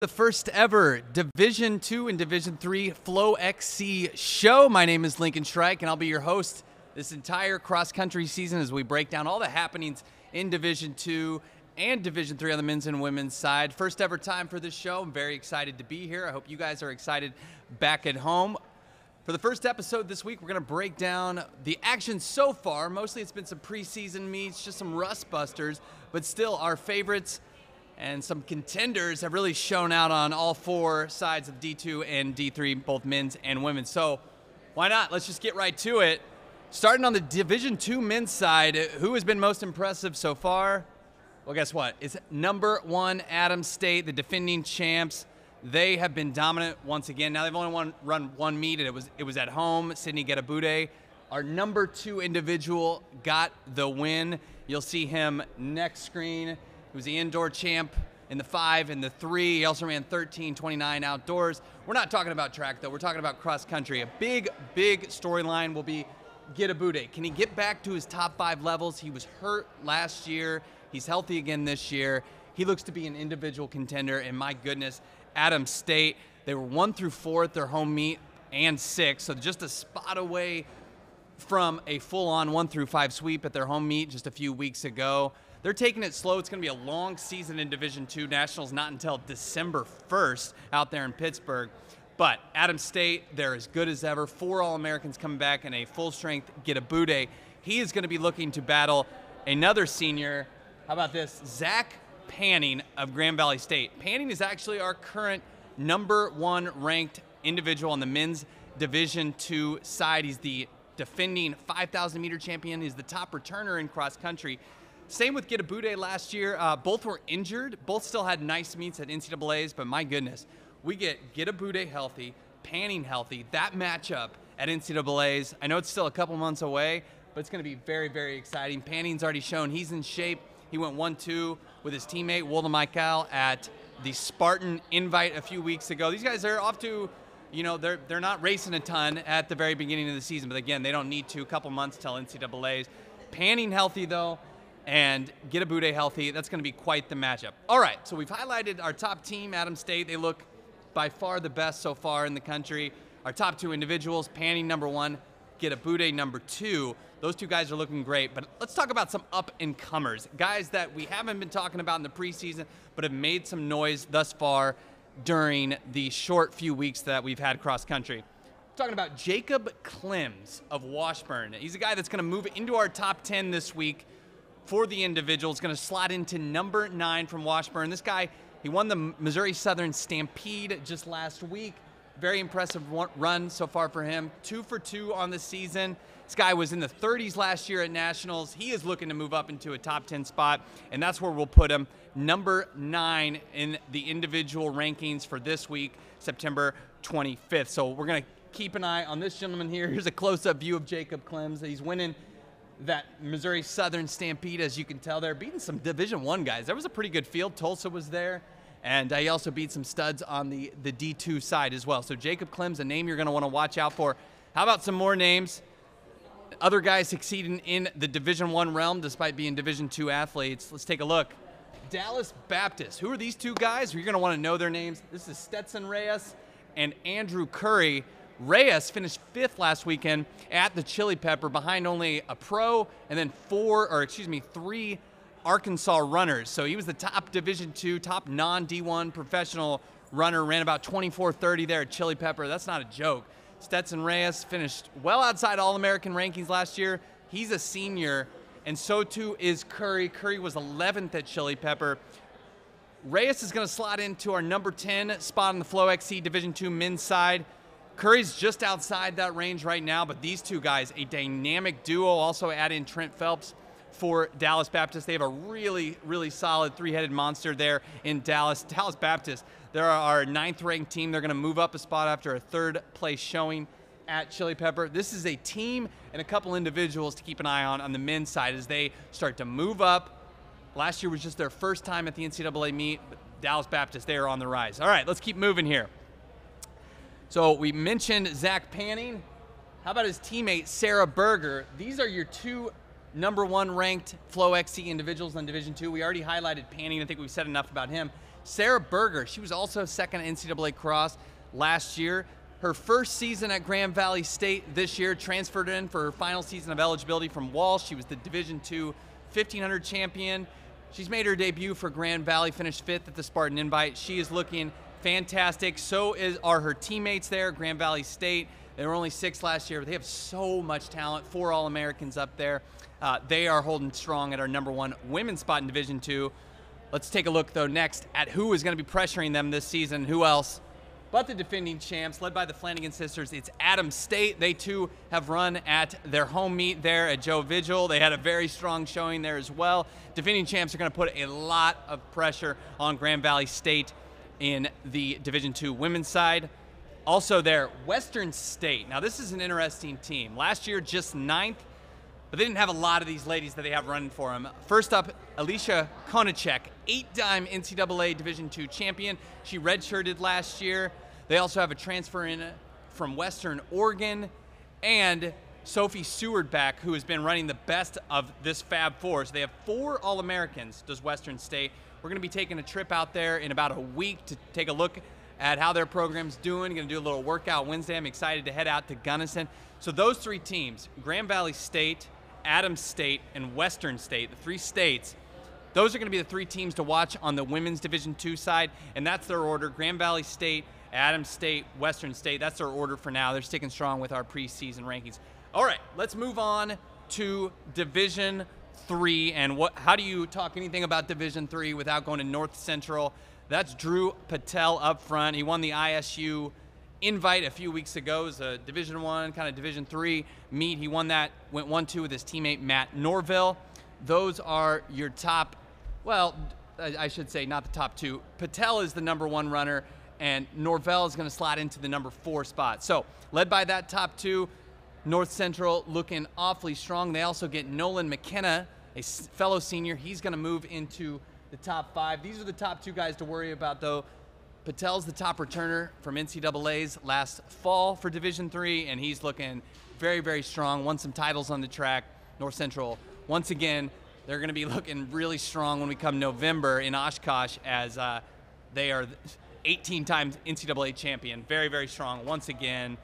The first ever Division II and Division III FloXC show. My name is Lincoln Shrike, and I'll be your host this entire cross-country season as we break down all the happenings in Division II and Division III on the men's and women's side. First ever time for this show. I'm very excited to be here. I hope you guys are excited back at home. For the first episode this week, we're going to break down the action so far. Mostly it's been some preseason meets, just some rust busters, but still our favorites and some contenders have really shown out on all four sides of D2 and D3, both men's and women's. So why not? Let's just get right to it. Starting on the Division II men's side, who has been most impressive so far? Well, guess what? It's number one Adams State, the defending champs. They have been dominant once again. Now they've only run one meet, and it was at home. Sydney Getabude, our number two individual, got the win. You'll see him next screen. He was the indoor champ in the 5 and the 3. He also ran 13:29 outdoors. We're not talking about track, though. We're talking about cross country. A big storyline will be Getabude. Can he get back to his top 5 levels? He was hurt last year. He's healthy again this year. He looks to be an individual contender, and my goodness, Adams State, they were 1 through 4 at their home meet and 6, so just a spot away from a full-on 1 through 5 sweep at their home meet just a few weeks ago. They're taking it slow. It's going to be a long season in Division II. Nationals not until December 1st out there in Pittsburgh. But Adams State, they're as good as ever. 4 All-Americans coming back and a full-strength Getabude. He is going to be looking to battle another senior. How about this? Zach Panning of Grand Valley State. Panning is actually our current number 1 ranked individual on the men's Division II side. He's the defending 5,000 meter champion. He's the top returner in cross country. Same with Getabude last year. Both were injured. Both still had nice meets at NCAAs, but my goodness, we get Getabude healthy, Panning healthy. That matchup at NCAAs, I know it's still a couple months away, but it's going to be very exciting. Panning's already shown he's in shape. He went 1-2 with his teammate Wolda Michael at the Spartan Invite a few weeks ago. These guys are off to, you know, they're not racing a ton at the very beginning of the season, but again, they don't need to. A couple months till NCAAs. Panning healthy though, and Getabude healthy. That's going to be quite the matchup. All right, so we've highlighted our top team, Adams State. They look by far the best so far in the country. Our top 2 individuals, Panning number 1, Getabude number 2. Those 2 guys are looking great, but let's talk about some up-and-comers, guys that we haven't been talking about in the preseason, but have made some noise thus far during the short few weeks that we've had cross-country. Talking about Jacob Clems of Washburn. He's a guy that's going to move into our top 10 this week for the individual. It's going to slot into number 9 from Washburn. This guy, he won the Missouri Southern Stampede just last week. Very impressive run so far for him. 2 for 2 on the season. This guy was in the 30s last year at Nationals. He is looking to move up into a top 10 spot, and that's where we'll put him. Number 9 in the individual rankings for this week, September 25th. So we're going to keep an eye on this gentleman here. Here's a close-up view of Jacob Clems. He's winning that Missouri Southern Stampede, as you can tell there, beating some Division I guys. There was a pretty good field. Tulsa was there, and he also beat some studs on the D2 side as well. So Jacob Clems, a name you're going to want to watch out for. How about some more names? Other guys succeeding in the Division I realm despite being Division II athletes. Let's take a look. Dallas Baptist. Who are these 2 guys? You're going to want to know their names. This is Stetson Reyes and Andrew Curry. Reyes finished 5th last weekend at the Chili Pepper behind only a pro and then 3 Arkansas runners. So he was the top Division II, top non-D1 professional runner, ran about 24:30 there at Chili Pepper. That's not a joke. Stetson Reyes finished well outside All-American rankings last year. He's a senior, and so too is Curry. Curry was 11th at Chili Pepper. Reyes is going to slot into our number 10 spot on the FloXC Division II men's side. Curry's just outside that range right now, but these 2 guys, a dynamic duo. Also add in Trent Phelps for Dallas Baptist. They have a really solid 3-headed monster there in Dallas. Dallas Baptist, they're our 9th ranked team. They're going to move up a spot after a 3rd place showing at Chili Pepper. This is a team and a couple individuals to keep an eye on the men's side as they start to move up. Last year was just their first time at the NCAA meet, but Dallas Baptist, they are on the rise. All right, let's keep moving here. So we mentioned Zach Panning. How about his teammate, Sarah Berger? These are your 2 number 1 ranked FloXC individuals in Division II. We already highlighted Panning. I think we've said enough about him. Sarah Berger, she was also second at NCAA Cross last year. Her first season at Grand Valley State this year, transferred in for her final season of eligibility from Walsh. She was the Division II 1500 champion. She's made her debut for Grand Valley, finished 5th at the Spartan Invite. She is looking fantastic. So are her teammates there, Grand Valley State. They were only 6th last year, but they have so much talent. 4 All-Americans up there. They are holding strong at our #1 women's spot in Division II. Let's take a look, though, next at who is going to be pressuring them this season. Who else but the defending champs, led by the Flanagan sisters. It's Adams State. They, too, have run at their home meet there at Joe Vigil. They had a very strong showing there as well. Defending champs are going to put a lot of pressure on Grand Valley State in the Division II women's side. Also there, Western State. Now, this is an interesting team. Last year, just 9th, but they didn't have a lot of these ladies that they have running for them. First up, Alicia Konachek, 8-time NCAA Division II champion. She redshirted last year. They also have a transfer in from Western Oregon, and Sophie Sewardback, who has been running the best of this Fab Four. So they have 4 All-Americans, does Western State. We're going to be taking a trip out there in about a week to take a look at how their program's doing. Going to do a little workout Wednesday. I'm excited to head out to Gunnison. So those 3 teams, Grand Valley State, Adams State, and Western State, the 3 states, those are going to be the 3 teams to watch on the women's Division II side, and that's their order. Grand Valley State, Adams State, Western State, that's their order for now. They're sticking strong with our preseason rankings. All right, let's move on to Division III, and how do you talk anything about Division III without going to North Central? That's Drew Patel up front. He won the ISU invite a few weeks ago. It was a Division I, kind of Division III meet. He won that, went 1-2 with his teammate Matt Norville. Those are your top, well, I should say not the top 2. Patel is the #1 runner, and Norville is going to slide into the #4 spot. So, led by that top 2, North Central looking awfully strong. They also get Nolan McKenna, a fellow senior. He's going to move into the top 5. These are the top 2 guys to worry about, though. Patel's the top returner from NCAA's last fall for Division III, and he's looking very, very strong. Won some titles on the track. North Central, once again, they're going to be looking really strong when we come November in Oshkosh, as they are 18 times NCAA champion. Very, very strong once again.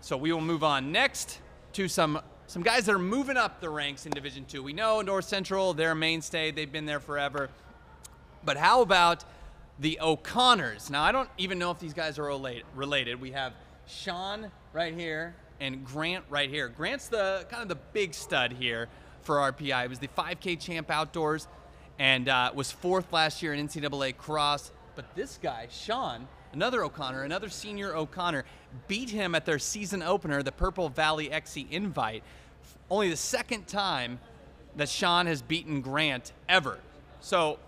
So we will move on next to some guys that are moving up the ranks in Division II. We know North Central, they're a mainstay. They've been there forever. But how about the O'Connors? Now, I don't even know if these guys are related. We have Sean right here and Grant right here. Grant's the kind of the big stud here for RPI. He was the 5K champ outdoors and was 4th last year in NCAA Cross. But this guy, Sean, another O'Connor, another senior O'Connor, beat him at their season opener, the Purple Valley XC Invite. Only the 2nd time that Sean has beaten Grant ever. So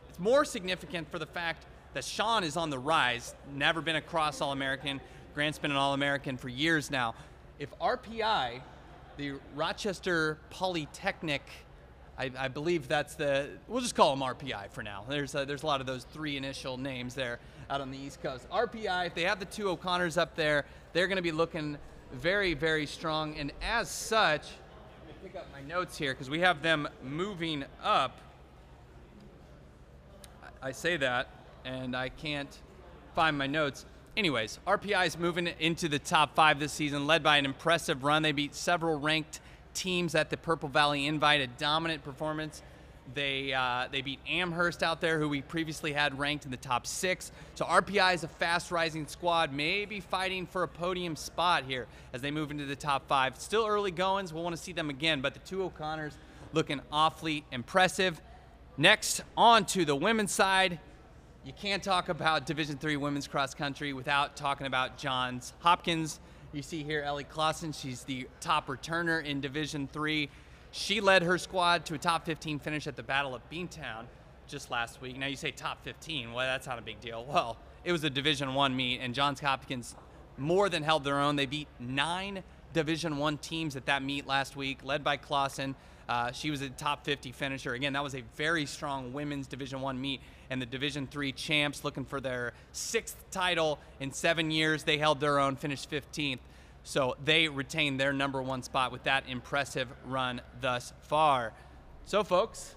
it's more significant for the fact that Sean is on the rise, never been a cross All-American. Grant's been an All-American for years now. If RPI, the Rochester Polytechnic, I believe that's we'll just call them RPI for now. There's a lot of those 3 initial names there out on the East Coast. RPI, if they have the 2 O'Connors up there, they're going to be looking very, very strong. And as such, let me pick up my notes here because we have them moving up. I say that, and I can't find my notes. Anyways, RPI is moving into the top 5 this season, led by an impressive run. They beat several ranked teams at the Purple Valley Invite, a dominant performance. They beat Amherst out there, who we previously had ranked in the top 6. So RPI is a fast-rising squad, maybe fighting for a podium spot here as they move into the top 5. Still early goings. We'll want to see them again, but the 2 O'Connors looking awfully impressive. Next, on to the women's side. You can't talk about Division III women's cross country without talking about Johns Hopkins. You see here Ellie Clausen. She's the top returner in Division III. She led her squad to a top 15 finish at the Battle of Beantown just last week. Now you say top 15, well, that's not a big deal. Well, it was a Division I meet, and Johns Hopkins more than held their own. They beat 9 Division I teams at that meet last week, led by Clausen. She was a top 50 finisher. Again, that was a very strong women's Division I meet, and the Division III champs looking for their 6th title in 7 years. They held their own, finished 15th. So they retained their #1 spot with that impressive run thus far. So folks,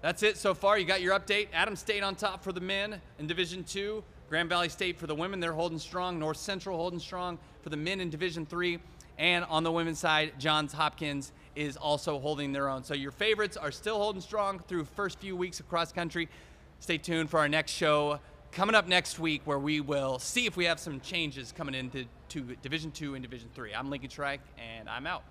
That's it so far. You got your update. Adams State on top for the men in Division II. Grand Valley State for the women, they're holding strong. North Central holding strong for the men in Division III. And on the women's side, Johns Hopkins is also holding their own. So your favorites are still holding strong through first few weeks of cross country. Stay tuned for our next show coming up next week, where we will see if we have some changes coming into Division II and Division III. I'm Lincoln Shrike, and I'm out.